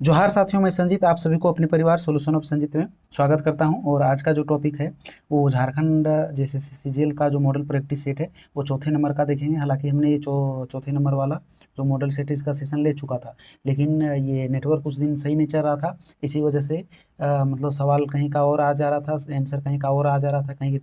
जोहार साथियों, मैं संजीत आप सभी को अपने परिवार सॉल्यूशन ऑफ संजीत में स्वागत करता हूं। और आज का जो टॉपिक है वो झारखंड जैसे सीजीएल का जो मॉडल प्रैक्टिस सेट है वो चौथे नंबर का देखेंगे। हालांकि हमने ये चौथे नंबर वाला जो मॉडल सेट है इसका सेशन ले चुका था, लेकिन ये नेटवर्क कुछ दिन सही नहीं चल रहा था। इसी वजह से मतलब सवाल कहीं का और आ जा रहा था, आंसर कहीं का और आ जा रहा था, कहीं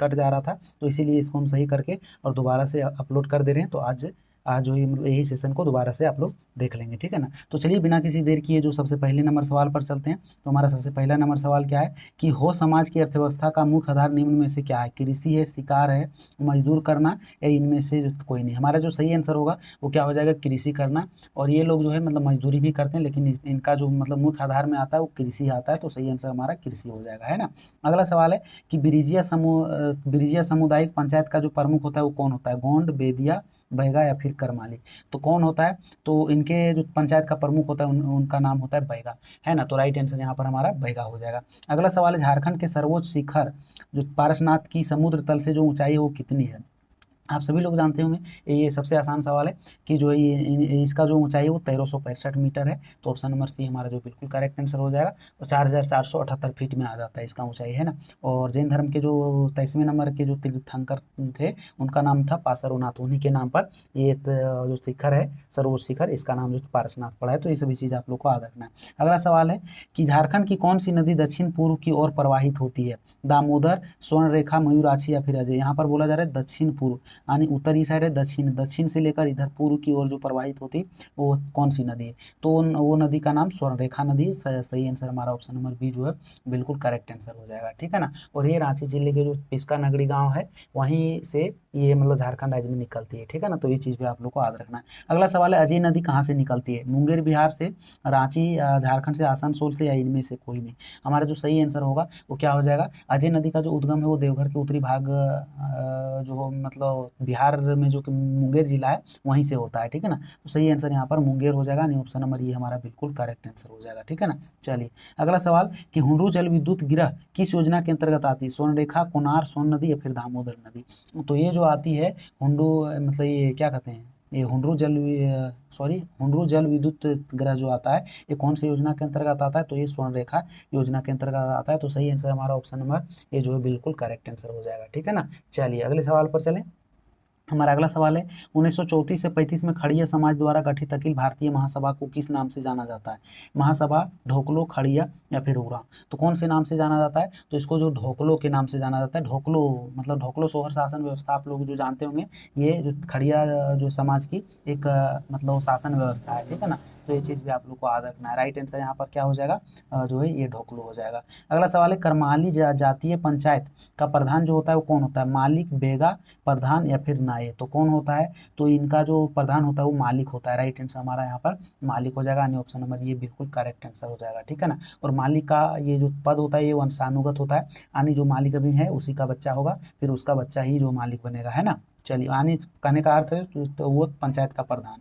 कट जा रहा था। तो इसीलिए इसको हम सही करके और दोबारा से अपलोड कर दे रहे हैं। तो आज जो ये मतलब यही सेशन को दोबारा से आप लोग देख लेंगे, ठीक है ना। तो चलिए बिना किसी देर किए जो सबसे पहले नंबर सवाल पर चलते हैं। तो हमारा सबसे पहला नंबर सवाल क्या है कि हो समाज की अर्थव्यवस्था का मुख्य आधार निम्न में से क्या है? कृषि है, शिकार है, मजदूर करना, या इनमें से कोई नहीं। हमारा जो सही आंसर होगा वो क्या हो जाएगा? कृषि करना। और ये लोग जो है मतलब मजदूरी भी करते हैं, लेकिन इनका जो मतलब मुख्य आधार में आता है वो कृषि आता है। तो सही आंसर हमारा कृषि हो जाएगा, है ना। अगला सवाल है कि बिरिजिया सामुदायिक पंचायत का जो प्रमुख होता है वो कौन होता है? गोंड, बेदिया, बैगा या फिर करमाली। तो कौन होता है? तो इनके जो पंचायत का प्रमुख होता है उनका नाम होता है बैगा, है ना। तो राइट आंसर यहाँ पर हमारा बैगा हो जाएगा। अगला सवाल है झारखंड के सर्वोच्च शिखर जो पारसनाथ की समुद्र तल से जो ऊंचाई है वो कितनी है? आप सभी लोग जानते होंगे, ये सबसे आसान सवाल है कि जो इसका जो ऊंचाई है वो 1365 मीटर है। तो ऑप्शन नंबर सी हमारा जो बिल्कुल करेक्ट आंसर हो जाएगा। और 4478 फीट में आ जाता है इसका ऊंचाई, है ना। और जैन धर्म के जो 23वें नंबर के जो तीर्थंकर थे उनका नाम था पार्श्वनाथ। उन्हीं के नाम पर ये जो शिखर है सर्वोच्च शिखर, इसका नाम जो पार्श्वनाथ पड़ा है। तो ये सभी चीज़ आप लोग को याद रखना है। अगला सवाल है कि झारखंड की कौन सी नदी दक्षिण पूर्व की ओर प्रवाहित होती है? दामोदर, स्वर्णरेखा, मयूराक्षी या फिर अजय। यहाँ पर बोला जा रहा है दक्षिण पूर्व, यानी उत्तरी साइड है दक्षिण, दक्षिण से लेकर इधर पूर्व की ओर जो प्रवाहित होती वो कौन सी नदी है? तो वो नदी का नाम स्वर्णरेखा नदी है। सही आंसर हमारा ऑप्शन नंबर बी जो है बिल्कुल करेक्ट आंसर हो जाएगा, ठीक है ना। और ये रांची जिले के जो पिस्का नगरी गांव है वहीं से ये मतलब झारखंड राज्य में निकलती है, ठीक है ना। तो ये चीज़ भी आप लोग को याद रखना है। अगला सवाल है अजय नदी कहाँ से निकलती है? मुंगेर बिहार से, रांची झारखंड से, आसनसोल से, या इनमें से कोई नहीं। हमारा जो सही आंसर होगा वो क्या हो जाएगा? अजय नदी का जो उद्गम है वो देवघर के उत्तरी भाग जो मतलब बिहार में जो कि मुंगेर जिला है वहीं से होता है, ठीक है ना। तो सही आंसर यहाँ पर मुंगेर हो जाएगा, नहीं ऑप्शन नंबर ये हमारा बिल्कुल करेक्ट आंसर हो जाएगा, ठीक है ना। चलिए अगला सवाल कि हुंडरू जल विद्युत गृह किस योजना के अंतर्गत आती है? स्वर्णरेखा, कोनार, सोन नदी या फिर दामोदर नदी। तो ये जो आती है हुंडू मतलब ये क्या कहते हैं, ये हुंडरू जल विद्युत गृह जो आता है ये कौन सी योजना के अंतर्गत आता है? तो ये स्वर्णरेखा योजना के अंतर्गत आता है। तो सही आंसर हमारा ऑप्शन नंबर ये जो है बिल्कुल करेक्ट आंसर हो जाएगा, ठीक है ना। चलिए अगले सवाल पर चलें। हमारा अगला सवाल है 1934 से 35 में खड़िया समाज द्वारा गठित अखिल भारतीय महासभा को किस नाम से जाना जाता है? महासभा, ढोकलो, खड़िया या फिर उरा। तो कौन से नाम से जाना जाता है? तो इसको जो ढोकलो के नाम से जाना जाता है। ढोकलो मतलब ढोकलो सोहर शासन व्यवस्था आप लोग जो जानते होंगे, ये जो खड़िया जो समाज की एक मतलब शासन व्यवस्था है, ठीक है ना। तो ये चीज़ भी आप लोग को याद रखना है। राइट आंसर यहाँ पर क्या हो जाएगा? जो है ये ढोकलो हो जाएगा। अगला सवाल है करमाली जातीय पंचायत का प्रधान जो होता है वो कौन होता है? मालिक, बेगा, प्रधान या फिर नाये। तो कौन होता है? तो इनका जो प्रधान होता है वो मालिक होता है। राइट आंसर हमारा यहाँ पर मालिक हो जाएगा, यानी ऑप्शन नंबर ये बिल्कुल करेक्ट आंसर हो जाएगा, ठीक है ना। और मालिक का ये जो पद होता है ये वंशानुगत होता है, यानी जो मालिक अभी है उसी का बच्चा होगा, फिर उसका बच्चा ही जो मालिक बनेगा, है ना। चलिए यानी कहने का अर्थ है तो वो पंचायत का प्रधान।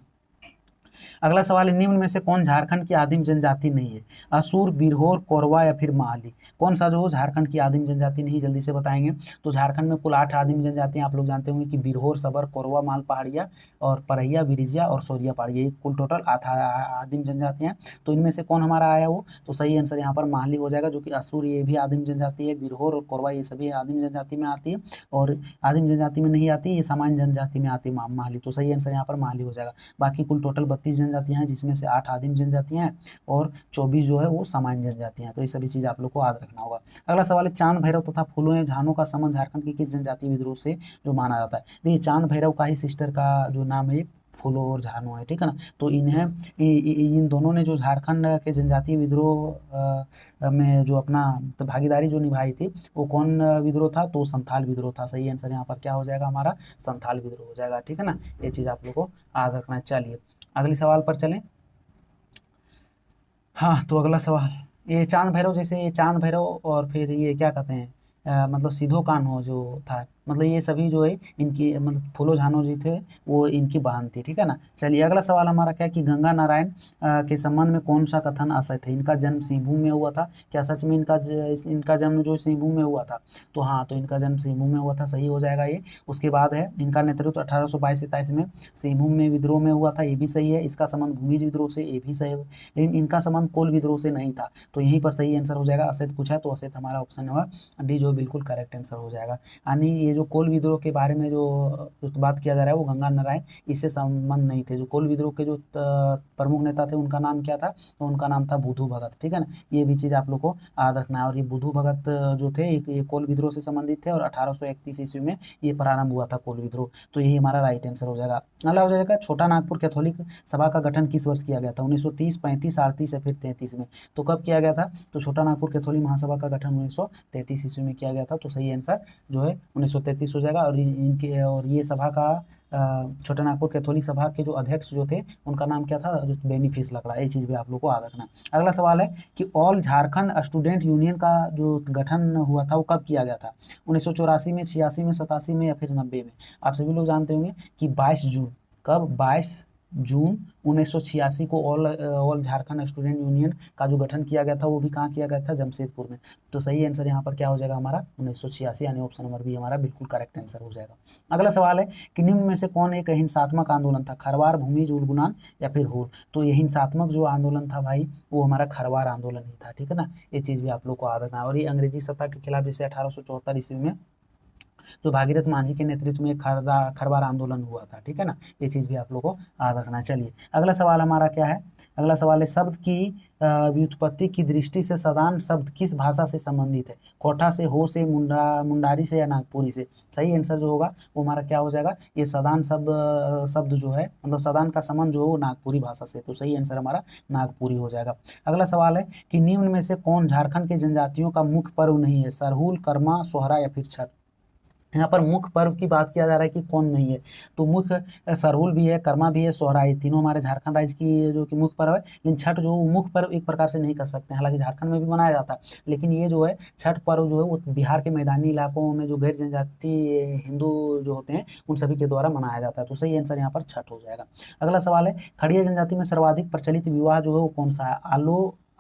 अगला सवाल है निम्न में से कौन झारखंड की आदिम जनजाति नहीं है? असुर, बिरहोर, कोरवा या फिर महाली। कौन सा जो झारखंड की आदिम जनजाति नहीं, जल्दी से बताएंगे। तो झारखंड में कुल 8 आदिम जनजातियां आप लोग जानते होंगे कि बिरहोर, सबर, कोरवा, माल पहाड़िया और परैया, बिरिजिया और सोरिया पहाड़िया, ये कुल टोटल 8 आदिम जनजातियां। तो इनमें से कौन हमारा आया वो? तो सही आंसर यहाँ पर महाली हो जाएगा, जो कि असुर ये भी आदिम जनजाति है, बिरहोर और कोरवा ये सभी आदिम जनजाति में आती है, और आदिम जनजाति में नहीं आती, ये सामान्य जनजाति में आती है महाली। तो सही आंसर यहाँ पर महाली हो जाएगा। बाकी कुल टोटल 32 जनजातियां हैं, जिसमें से 8 आदिम जनजातियां हैं और 24 जो है वो सामान्य जनजातियां हैं। तो ये सभी चीज़ आप लोग को याद रखना होगा। अगला सवाल है चांद भैरव तथा फूलों या झानों का संबंध झारखंड की किस जनजातीय विद्रोह से जो माना जाता है? देखिए चांद भैरव का ही सिस्टर का जो नाम है फूलों और झानो है, ठीक है ना। तो इन्हें इन दोनों ने जो झारखंड के जनजातीय विद्रोह में जो अपना तो भागीदारी जो निभाई थी वो कौन विद्रोह था? तो संथाल विद्रोह था। सही आंसर यहाँ पर क्या हो जाएगा? हमारा संथाल विद्रोह हो जाएगा, ठीक है ना। ये चीज़ आप लोग को याद रखना है। चलिए अगले सवाल पर चलें। हाँ तो अगला सवाल, ये चांद भैरव, जैसे ये चांद भैरव और फिर ये क्या कहते हैं मतलब सिद्धो कान्हो जो था, मतलब ये सभी जो है इनकी मतलब फूलो झानो जी थे वो इनकी बहन थी, ठीक है ना। चलिए अगला सवाल हमारा क्या है कि गंगा नारायण के संबंध में कौन सा कथन असत्य है। इनका जन्म सिंहभूम में हुआ था, क्या सच में इनका जन्म जो सिंहभूम में हुआ था? तो हाँ, तो इनका जन्म सिंहभूम में हुआ था, सही हो जाएगा ये। उसके बाद है इनका नेतृत्व 1822-27 में सिंहभूम में विद्रोह में हुआ था, ये भी सही है। इसका संबंध भूमिज विद्रोह से, ये भी सही है, लेकिन इनका संबंध कोल विद्रोह से नहीं था, तो यहीं पर सही आंसर हो जाएगा। असत्य पूछा है तो असत्य हमारा ऑप्शन नंबर डी जो बिल्कुल करेक्ट आंसर हो जाएगा। यानी ये जो कोल विद्रोह के बारे में जो बात किया जा रहा है वो गंगा नारायण इससे संबंध नहीं थे। जो कोल विद्रोह के जो प्रमुख नेता थे उनका नाम क्या था? तो उनका नाम था बुधू भगत, ठीक है ना। ये भी चीज़ आप लोग को याद रखना है। और ये बुधू भगत जो थे ये कोल विद्रोह से संबंधित थे और 1831 ईस्वी में ये प्रारंभ हुआ था कोल विद्रोह। तो यही हमारा राइट आंसर हो जाएगा। अगला हो जाएगा छोटा नागपुर कैथोलिक सभा का गठन किस वर्ष किया गया था? 1930, 35, 38 या फिर 33 में। तो कब किया गया था? तो छोटा नागपुर कैथोलिक महासभा का गठन 1933 ईस्वी में किया गया था, तो सही आंसर जो है 1933 हो जाएगा। और इनके और ये सभा का छोटा नागपुर कैथोलिक सभा के जो अध्यक्ष जो थे उनका नाम क्या था? बेनिफिस लकड़ा। ये चीज़ भी आप लोग को याद रखना। अगला सवाल है कि ऑल झारखंड स्टूडेंट यूनियन का जो गठन हुआ था वो कब किया गया था? 1984 में, 86 में, 87 में या फिर 90 में? आप सभी लोग जानते होंगे कि 22 जून, कब? 22 जून 1986 को ऑल झारखंड स्टूडेंट यूनियन का जो गठन किया गया था वो भी कहाँ किया गया था? जमशेदपुर में। तो सही आंसर यहाँ पर क्या हो जाएगा हमारा? 1986, यानी ऑप्शन नंबर बी हमारा बिल्कुल करेक्ट आंसर हो जाएगा। अगला सवाल है कि निम्न में से कौन एक हिंसात्मक आंदोलन था? खरवार, भूमिज, उलगुनान या फिर हूल? तो ये हिंसात्मक जो आंदोलन था भाई वो हमारा खरवार आंदोलन ही था, ठीक है ना। ये चीज़ भी आप लोग को याद रखना है। और ये अंग्रेजी सत्ता के खिलाफ जैसे 1874 ईस्वी में जो भागीरथ मांझी के नेतृत्व में खरवार आंदोलन हुआ था, ठीक है ना। ये चीज़ भी आप लोग को याद रखना। चलिए अगला सवाल हमारा क्या है? अगला सवाल है शब्द की व्युत्पत्ति की दृष्टि से सदान शब्द किस भाषा से संबंधित है? कोठा से, हो से, मुंडारी से या नागपुरी से? सही आंसर जो होगा वो हमारा क्या हो जाएगा? ये सदान शब्द जो है मतलब सदान का संबंध जो है वो नागपुरी भाषा से, तो सही आंसर हमारा नागपुरी हो जाएगा। अगला सवाल है कि निम्न में से कौन झारखंड के जनजातियों का मुख्य पर्व नहीं है? सरहुल, कर्मा, सोहरा या फिर छठ? यहाँ पर मुख्य पर्व की बात किया जा रहा है कि कौन नहीं है, तो मुख्य सरहुल भी है, कर्मा भी है, सोहरा, ये तीनों हमारे झारखंड राज्य की जो कि मुख्य पर्व है। लेकिन छठ जो मुख्य पर्व एक प्रकार से नहीं कर सकते, हालांकि झारखंड में भी मनाया जाता है, लेकिन ये जो है छठ पर्व जो है वो बिहार के मैदानी इलाकों में जो गैर जनजाति हिंदू जो होते हैं उन सभी के द्वारा मनाया जाता है, तो सही आंसर यहाँ पर छठ हो जाएगा। अगला सवाल है खड़िया जनजाति में सर्वाधिक प्रचलित विवाह जो है वो कौन सा है?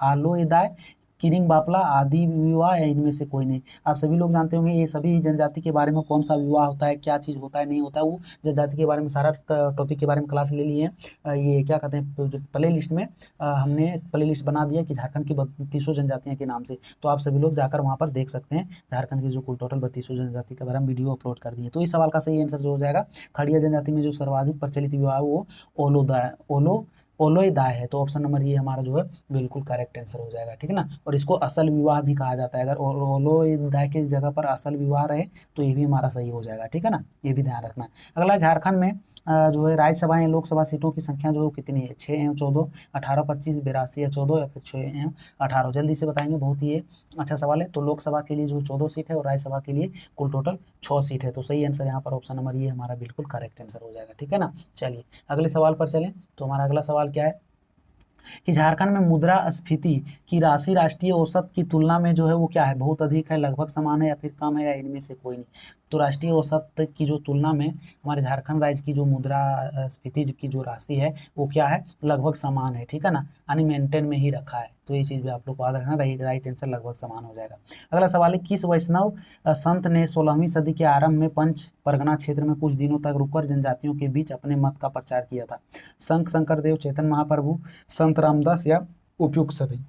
आलोएदाय, किरिंग बापला, आदि विवाह या इनमें से कोई नहीं? आप सभी लोग जानते होंगे ये सभी जनजाति के बारे में कौन सा विवाह होता है, क्या चीज़ होता है, नहीं होता है, वो जनजाति के बारे में सारा टॉपिक के बारे में क्लास ले लिए हैं। ये क्या कहते हैं प्ले लिस्ट में हमने प्ले लिस्ट बना दिया कि झारखंड की 32 जनजातियों के नाम से, तो आप सभी लोग जाकर वहाँ पर देख सकते हैं झारखंड की जो कुल टोटल 32 जनजाति के बारे में वीडियो अपलोड कर दिए। तो इस सवाल का सही आंसर जो हो जाएगा खड़िया जनजाति में जो सर्वाधिक प्रचलित विवाह है वो ओलोयदाय है, तो ऑप्शन नंबर ये हमारा जो है बिल्कुल करेक्ट आंसर हो जाएगा, ठीक है ना। और इसको असल विवाह भी कहा जाता है, अगर ओलोयदाय की जगह पर असल विवाह रहे तो ये भी हमारा सही हो जाएगा, ठीक है ना, ये भी ध्यान रखना। अगला झारखंड में जो है राज्यसभा या लोकसभा सीटों की संख्या जो कितनी है? 6 एवं 14, 18, 25, 82 या 14 या फिर 6 एवं 18? जल्दी से बताएंगे, बहुत ही अच्छा सवाल है। तो लोकसभा के लिए जो 14 सीट है और राज्यसभा के लिए कुल टोटल 6 सीट है, तो सही आंसर यहाँ पर ऑप्शन नंबर ये हमारा बिल्कुल करेक्ट आंसर हो जाएगा, ठीक है ना। चलिए अगले सवाल पर चलें। तो हमारा अगला सवाल क्या है कि झारखंड में मुद्रास्फीति की राशि राष्ट्रीय औसत की तुलना में जो है वो क्या है? बहुत अधिक है, लगभग समान है या फिर कम है या इनमें से कोई नहीं? तो राष्ट्रीय औसत की जो तुलना में हमारे झारखंड राज्य की जो मुद्रास्फीति की जो राशि है वो क्या है? लगभग समान है, ठीक है ना, यानी मेंटेन में ही रखा है, तो ये चीज़ भी आप लोग को याद रखना। राइट आंसर लगभग समान हो जाएगा। अगला सवाल है किस वैष्णव संत ने 16वीं सदी के आरंभ में पंच परगना क्षेत्र में कुछ दिनों तक रुककर जनजातियों के बीच अपने मत का प्रचार किया था? संत शंकरदेव, चेतन महाप्रभु, संत रामदास या उपयुक्त सभी?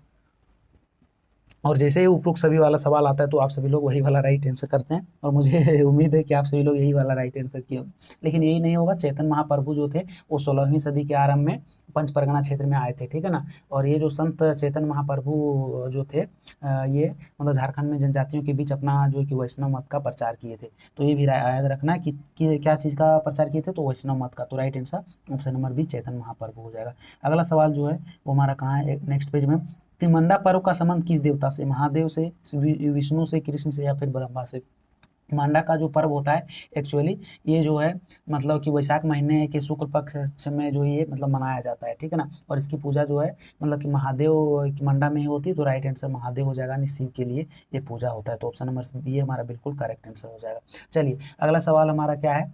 और जैसे ही उपरोक्त सभी वाला सवाल आता है तो आप सभी लोग वही वाला राइट आंसर करते हैं, और मुझे उम्मीद है कि आप सभी लोग यही वाला राइट आंसर किए होंगे, लेकिन यही नहीं होगा। चेतन महाप्रभु जो थे वो 16वीं सदी के आरंभ में पंच परगना क्षेत्र में आए थे, ठीक है ना। और ये जो संत चेतन महाप्रभु जो थे ये मतलब झारखंड में जनजातियों के बीच अपना जो कि वैष्णव मत का प्रचार किए थे, तो ये भी याद रखना है कि क्या चीज़ का प्रचार किए थे? तो वैष्णव मत का, तो right answer option number B Chetan Mahaprabhu हो जाएगा। अगला सवाल जो है वो हमारा कहाँ है? नेक्स्ट पेज में तिमंडा पर्व का संबंध किस देवता से? महादेव से, विष्णु से, कृष्ण से या फिर ब्रह्मा से? मांडा का जो पर्व होता है एक्चुअली ये जो है मतलब कि वैशाख महीने के शुक्ल पक्ष में जो ये मतलब मनाया जाता है, ठीक है ना। और इसकी पूजा जो है मतलब कि महादेव की मंडा में ही होती है, तो राइट आंसर महादेव हो जाएगा, शिव के लिए ये पूजा होता है। तो ऑप्शन नंबर बी हमारा बिल्कुल करेक्ट आंसर हो जाएगा। चलिए अगला सवाल हमारा क्या है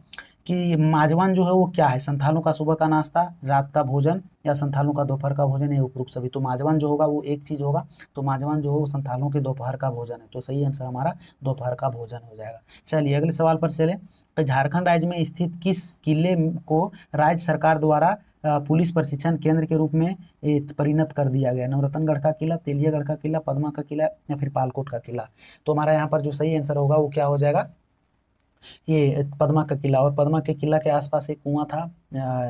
कि माजवान जो है वो क्या है, संथालों का सुबह का नाश्ता, रात का भोजन, या संथालों का दोपहर का भोजन, या उपरोक्त सभी। तो माजवान जो होगा वो एक चीज होगा, तो माजवान जो है वो संथालों के दोपहर का भोजन है, तो सही आंसर हमारा दोपहर का भोजन हो जाएगा। चलिए अगले सवाल पर चले, तो झारखंड राज्य में स्थित किस किले को राज्य सरकार द्वारा पुलिस प्रशिक्षण केंद्र के रूप में परिणत कर दिया गया? नवरत्नगढ़ का किला, तेलियागढ़ का किला, पदमा का किला, या फिर पालकोट का किला। तो हमारा यहाँ पर जो सही आंसर होगा वो क्या हो जाएगा, ये पदमा का किला। और पदमा के किला के आसपास एक कुआं था,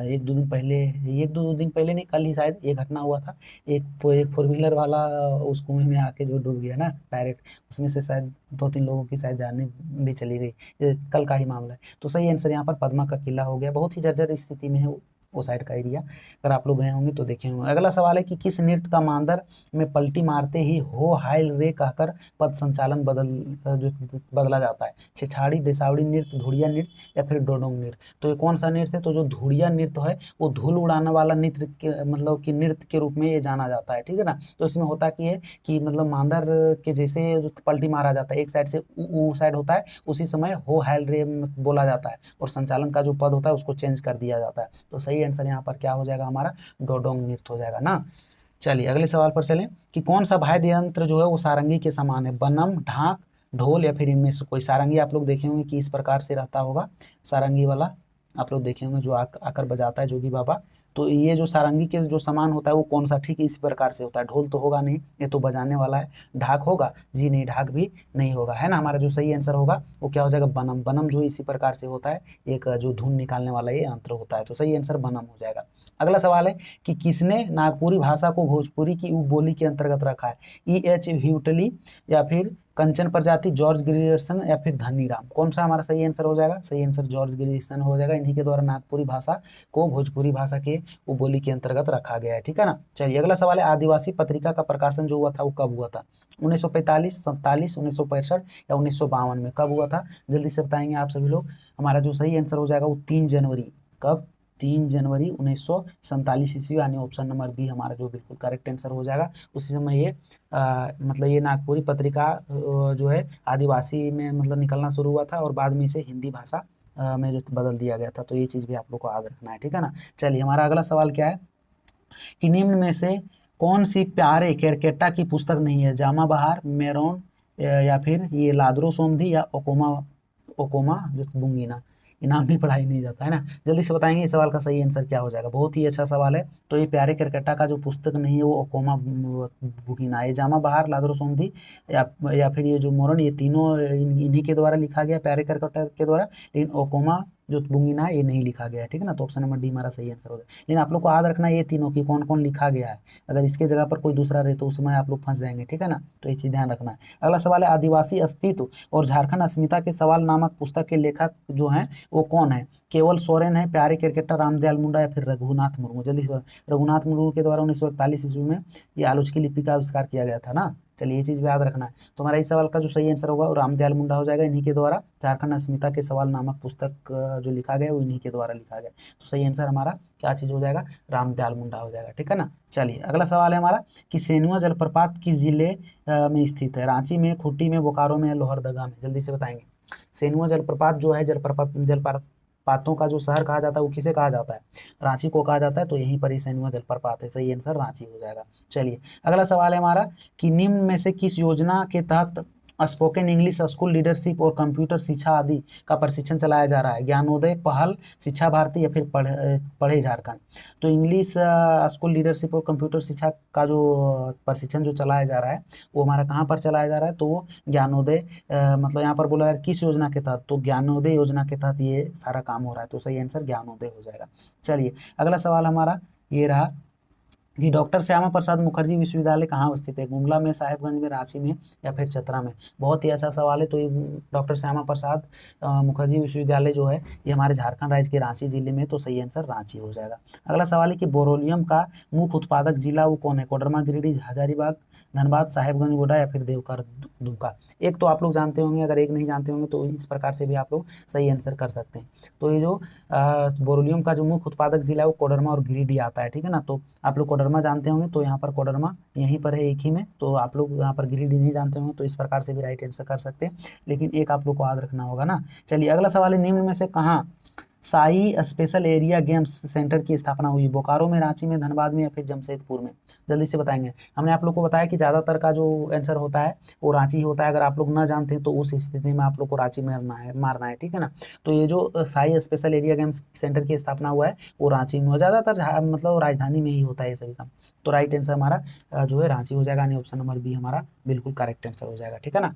एक दो दिन पहले, एक दो दिन पहले नहीं, कल ही शायद ये घटना हुआ था। एक फोर व्हीलर वाला उस कुएं में आके जो डूब गया ना डायरेक्ट, उसमें से शायद 2-3 लोगों की शायद जाने भी चली गई। ये कल का ही मामला है। तो सही आंसर यहाँ पर पदमा का किला हो गया। बहुत ही जर्जर स्थिति में है वो साइड का एरिया, अगर आप लोग गए होंगे तो देखे होंगे। अगला सवाल है कि किस नृत्य का मांदर में पलटी मारते ही हो हाय रे कहकर पद संचालन जो बदला जाता है? छेछाड़ी, देसावड़ी नृत्य, धुड़िया नृत्य, या फिर डोडोंग नृत्य। तो ये कौन सा नृत्य है? तो जो धुड़िया नृत्य है वो धूल उड़ाने वाला नृत्य के मतलब कि नृत्य के रूप में ये जाना जाता है, ठीक है ना। तो इसमें होता कि है कि मतलब मांदर के जैसे जो पलटी मारा जाता है, एक साइड से ऊ साइड होता है, उसी समय हो हाय रे बोला जाता है, और संचालन का जो पद होता है उसको चेंज कर दिया जाता है। तो सही आंसर यहाँ पर क्या हो जाएगा हमारा, डोडोंग नृत्य हो जाएगा ना। चलिए अगले सवाल पर चलें कि कौन सा वाद्य यंत्र जो है वो सारंगी के समान है? बनम, ढाक, ढोल, या फिर इनमें से कोई। सारंगी आप लोग देखे होंगे कि इस प्रकार से रहता होगा, सारंगी वाला आप लोग देखे होंगे जो आकर बजाता है जोगी बाबा। तो ये जो सारंगी के जो समान होता है वो कौन सा, ठीक इस प्रकार से होता है। ढोल तो होगा नहीं, ये तो बजाने वाला है। ढाक होगा? जी नहीं, ढाक भी नहीं होगा, है ना। हमारा जो सही आंसर होगा वो क्या हो जाएगा, बनम। बनम जो इसी प्रकार से होता है, एक जो धुन निकालने वाला ये यंत्र होता है। तो सही आंसर बनम हो जाएगा। अगला सवाल है कि किसने नागपुरी भाषा को भोजपुरी की उपबोली के अंतर्गत रखा है? E.H. ह्यूटली, या फिर कंचन प्रजाति, जॉर्ज ग्रियर्सन, या फिर धनीराम। कौन सा हमारा सही आंसर हो जाएगा? सही आंसर जॉर्ज ग्रियर्सन हो जाएगा। इन्हीं के द्वारा नागपुरी भाषा को भोजपुरी भाषा के उपबोली के अंतर्गत रखा गया है, ठीक है ना। चलिए अगला सवाल है, आदिवासी पत्रिका का प्रकाशन जो हुआ था वो कब हुआ था? 1945, 47, 1965, या 1952 में? कब हुआ था जल्दी से बताएंगे आप सभी लोग। हमारा जो सही आंसर हो जाएगा वो 3 जनवरी। कब? 3 जनवरी 1947 ईस्वी, यानी ऑप्शन नंबर बी हमारा जो बिल्कुल करेक्ट आंसर हो जाएगा। उसी समय ये मतलब ये नागपुरी पत्रिका जो है आदिवासी में मतलब निकलना शुरू हुआ था, और बाद में इसे हिंदी भाषा में जो बदल दिया गया था। तो ये चीज़ भी आप लोग को याद रखना है, ठीक है ना। चलिए हमारा अगला सवाल क्या है कि निम्न में से कौन सी प्यारे केरकेट्टा की पुस्तक नहीं है? जामा बहार, मेरोन, या फिर ये लादरो सोमधी, या ओकोमा ओकोमा जो बुंगीना। ये नाम भी पढ़ाई नहीं जाता है ना। जल्दी से बताएंगे इस सवाल का सही आंसर क्या हो जाएगा। बहुत ही अच्छा सवाल है। तो ये प्यारे केरकेट्टा का जो पुस्तक नहीं है वो ओकोमा बुगीना है। जामा बहार, लादरो सोमधी, या फिर ये जो मोरन, ये तीनों इन्हीं के द्वारा लिखा गया, प्यारे केरकेट्टा के द्वारा। लेकिन ओकोमा जो बुंगीना है ये नहीं लिखा गया है, ठीक है ना। तो ऑप्शन नंबर डी हमारा सही आंसर हो जाएगा। लेकिन आप लोग को याद रखना है ये तीनों की कौन कौन लिखा गया है। अगर इसके जगह पर कोई दूसरा रहे तो उस समय आप लोग फंस जाएंगे, ठीक है ना। तो ये चीज़ ध्यान रखना है। अगला सवाल है, आदिवासी अस्तित्व और झारखंड अस्मिता के सवाल नामक पुस्तक के लेखक जो हैं वो कौन है? केवल सोरेन है, प्यारे क्रिकेटर रामदयाल मुंडा, या फिर रघुनाथ मुर्मू। जल्दी से रघुनाथ मुर्मू के द्वारा 1941 ईस्वी में ये आलोचकी लिपि का आविष्कार किया गया था ना। चलिए ये चीज़ भी याद रखना है। तो हमारा इस सवाल का जो सही आंसर होगा वो रामदयाल मुंडा हो जाएगा। इन्हीं के द्वारा झारखंड अस्मिता के सवाल नामक पुस्तक जो लिखा गया वो इन्हीं के द्वारा लिखा गया। तो सही आंसर हमारा क्या चीज़ हो जाएगा, रामदयाल मुंडा हो जाएगा, ठीक है ना। चलिए अगला सवाल है हमारा कि सेनुआ जलप्रपात किस जिले में स्थित है? रांची में, खूंटी में, बोकारो में, या लोहरदगा में? जल्दी से बताएंगे। सेनुआ जलप्रपात जो है जलप्रपातों का जो शहर कहा जाता है वो किसे कहा जाता है? रांची को कहा जाता है। तो यहीं पर ही सेनुआ जलप्रपात है। सही आंसर रांची हो जाएगा। चलिए अगला सवाल है हमारा कि निम्न में से किस योजना के तहत स्पोकन इंग्लिश स्कूल लीडरशिप और कंप्यूटर शिक्षा आदि का प्रशिक्षण चलाया जा रहा है? ज्ञानोदय, पहल, शिक्षा भारती, या फिर पढ़े झारखंड। तो इंग्लिश स्कूल लीडरशिप और कंप्यूटर शिक्षा का जो प्रशिक्षण जो चलाया जा रहा है वो हमारा कहाँ पर चलाया जा रहा है? तो वो ज्ञानोदय मतलब यहाँ पर बोला है किस योजना के तहत? तो ज्ञानोदय योजना के तहत ये सारा काम हो रहा है। तो सही आंसर ज्ञानोदय हो जाएगा। चलिए अगला सवाल हमारा ये रहा कि डॉक्टर श्यामा प्रसाद मुखर्जी विश्वविद्यालय कहाँ स्थित है, गुमला में, साहेबगंज में, रांची में या फिर चतरा में। बहुत ही अच्छा सवाल है। तो ये डॉक्टर श्यामा प्रसाद मुखर्जी विश्वविद्यालय जो है ये हमारे झारखंड राज्य के रांची जिले में, तो सही आंसर रांची हो जाएगा। अगला सवाल है कि बोरोलियम का मुख्य उत्पादक जिला वो कौन है, कोडरमा, गिरिडीह, हजारीबाग, धनबाद, साहेबगंज, गोड्डा या फिर देवघर, दुमका। एक तो आप लोग जानते होंगे, अगर एक नहीं जानते होंगे तो इस प्रकार से भी आप लोग सही आंसर कर सकते हैं। तो ये जो बोरोलियम का जो मुख्य उत्पादक जिला है वो कोडरमा और गिरिडीह आता है, ठीक है ना। तो आप लोग कोडरमा जानते होंगे, तो यहाँ पर कोडरमा यहीं पर है, एक ही में। तो आप लोग यहाँ पर गिरिडीह नहीं जानते होंगे, तो इस प्रकार से भी राइट आंसर कर सकते हैं, लेकिन एक आप लोग को याद रखना होगा ना। चलिए अगला सवाल है, निम्न में से कहाँ Sai special area games centre की स्थापना हुई, बोकारो में, रांची में, धनबाद में या फिर जमशेदपुर में। जल्दी से बताएंगे। हमने आप लोग को बताया कि ज़्यादातर का जो आंसर होता है वो रांची ही होता है। अगर आप लोग ना जानते हैं तो उस स्थिति में आप लोग को रांची मारना है, ठीक है ना। तो ये जो Sai special area games centre की स्थापना हुआ है वो रांची में हुआ। ज़्यादातर मतलब राजधानी में ही होता है ये सभी काम। तो राइट आंसर हमारा जो है रांची हो जाएगा, यानी ऑप्शन नंबर बी हमारा बिल्कुल करेक्ट आंसर हो जाएगा, ठीक है ना।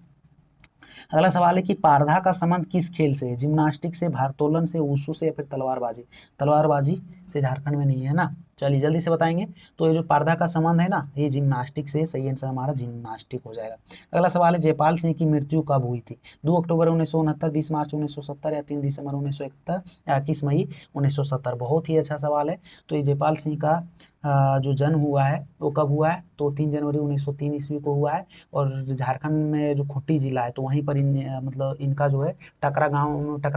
अगला सवाल है कि पारधा का संबंध किस खेल से है, जिम्नास्टिक से, भारोत्तोलन से, वुशु से या फिर तलवारबाजी। तलवारबाजी से झारखंड में नहीं है ना। चलिए जल्दी से बताएंगे। तो ये जो पारधा का संबंध है ना, ये जिम्नास्टिक से, सही आंसर हमारा जिम्नास्टिक हो जाएगा। अगला सवाल है, जयपाल सिंह की मृत्यु कब हुई थी, 2 अक्टूबर 1969, 20 मार्च 1970 या 3 दिसंबर 1971 या 21 मई 1970। बहुत ही अच्छा सवाल है। तो ये जयपाल सिंह का जो जन्म हुआ है वो कब हुआ है, तो 3 जनवरी 1903 ईस्वी को हुआ है। और झारखंड में जो खूंटी जिला है तो वहीं पर मतलब इनका जो है टकरा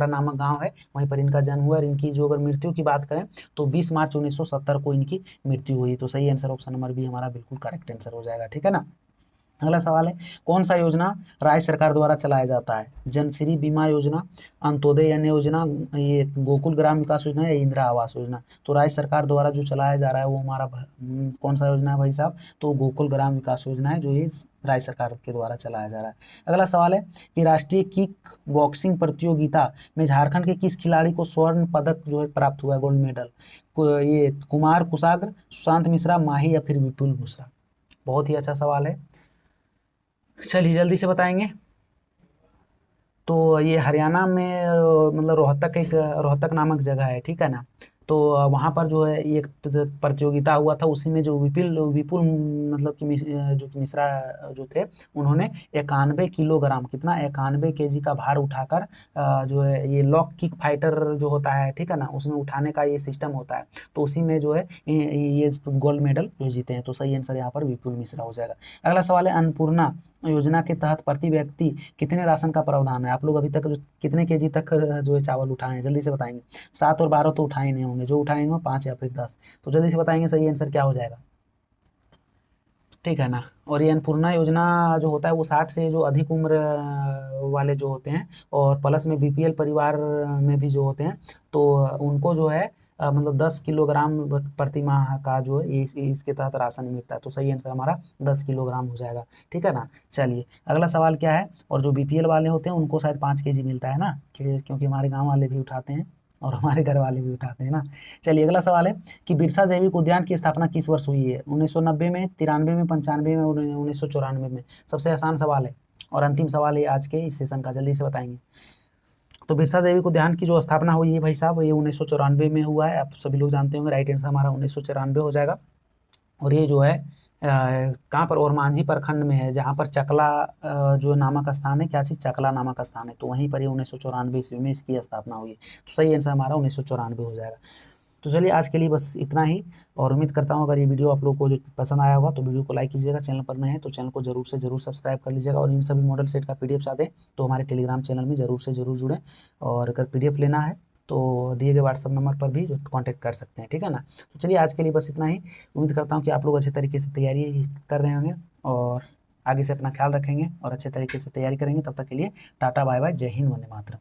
नामक गांव है, वहीं पर इनका जन्म हुआ। और इनकी जो अगर मृत्यु की बात करें तो 20 मार्च 1970 को इनकी मृत्यु हुई। तो सही आंसर ऑप्शन नंबर बी हमारा बिल्कुल करेक्ट आंसर हो जाएगा, ठीक है ना। अगला सवाल है, कौन सा योजना राज्य सरकार द्वारा चलाया जाता है, जनश्री बीमा योजना, अंत्योदय अन्न योजना, ये गोकुल ग्राम विकास योजना या इंदिरा आवास योजना। तो राज्य सरकार द्वारा जो चलाया जा रहा है वो हमारा कौन सा योजना है भाई साहब, तो गोकुल ग्राम विकास योजना है, जो ये राज्य सरकार के द्वारा चलाया जा रहा है। अगला सवाल है कि राष्ट्रीय किक बॉक्सिंग प्रतियोगिता में झारखंड के किस खिलाड़ी को स्वर्ण पदक जो है प्राप्त हुआ है, गोल्ड मेडल। ये कुमार कुशाग्र, सुशांत मिश्रा, माही या फिर विपुल मिश्रा। बहुत ही अच्छा सवाल है। चलिए जल्दी से बताएंगे। तो ये हरियाणा में मतलब रोहतक नामक जगह है, ठीक है ना। तो वहाँ पर जो है ये एक प्रतियोगिता हुआ था, उसी में जो विपुल विपुल मतलब कि जो कि मिश्रा जो थे, उन्होंने 91 किलोग्राम, कितना, 91 केजी का भार उठाकर जो है ये लॉक किक फाइटर जो होता है, ठीक है ना, उसमें उठाने का ये सिस्टम होता है। तो उसी में जो है ये गोल्ड मेडल जो जीते हैं। तो सही आंसर यहाँ पर विपुल मिश्रा हो जाएगा। अगला सवाल है, अन्नपूर्णा योजना के तहत प्रति व्यक्ति कितने राशन का प्रावधान है। आप लोग अभी तक जो कितने केजी तक जो है चावल उठाए हैं, जल्दी से बताएंगे। 7 और 12 तो उठाए नहीं होंगे, जो उठाएंगे 5 या फिर 10। तो जल्दी से बताएंगे सही आंसर क्या हो जाएगा, ठीक है ना। और ये अन्नपूर्णा योजना जो होता है वो 60 से जो अधिक उम्र वाले जो होते हैं, और प्लस में बीपीएल परिवार में भी जो होते हैं, तो उनको जो है मतलब 10 किलोग्राम प्रति माह का जो है इसके तहत राशन मिलता है। तो सही आंसर हमारा 10 किलोग्राम हो जाएगा, ठीक है ना। चलिए अगला सवाल क्या है, और जो बीपीएल वाले होते हैं उनको शायद 5 केजी मिलता है ना, क्योंकि हमारे गाँव वाले भी उठाते हैं और हमारे घर वाले भी उठाते हैं ना। चलिए अगला सवाल है कि बिरसा जैविक उद्यान की स्थापना किस वर्ष हुई है, 1990 में, 93 में, 95 में और 1994 में। सबसे आसान सवाल है और अंतिम सवाल है आज के इस सेशन का, जल्दी से बताएंगे। तो बिरसा जैविक उद्यान की जो स्थापना हुई है भाई साहब, ये 1994 में हुआ है। आप सभी लोग जानते होंगे, राइट आंसर हमारा 1994 हो जाएगा। और ये जो है कहाँ पर, और मांझी प्रखंड में है, जहाँ पर चकला जो नामक स्थान है, क्या चीज़, चकला नामक स्थान है। तो वहीं पर ये 1994 ईस्वी में इसकी स्थापना हुई है। तो सही आंसर हमारा 1994 हो जाएगा। तो चलिए आज के लिए बस इतना ही, और उम्मीद करता हूँ अगर ये वीडियो आप लोग को जो पसंद आया होगा तो वीडियो को लाइक कीजिएगा। चैनल पर नए हैं तो चैनल को जरूर से जरूर सब्सक्राइब कर लीजिएगा, और इन सभी मॉडल सेट का पीडीएफ चाहते हैं तो हमारे टेलीग्राम चैनल में जरूर से जरूर जुड़ें। और अगर पीडीएफ लेना है तो दिए गए व्हाट्सअप नंबर पर भी जो कॉन्टैक्ट कर सकते हैं, ठीक है ना। तो चलिए आज के लिए बस इतना ही। उम्मीद करता हूँ कि आप लोग अच्छे तरीके से तैयारी कर रहे होंगे और आगे से अपना ख्याल रखेंगे और अच्छे तरीके से तैयारी करेंगे। तब तक के लिए टाटा बाय बाय, जय हिंद, वंदे मातरम।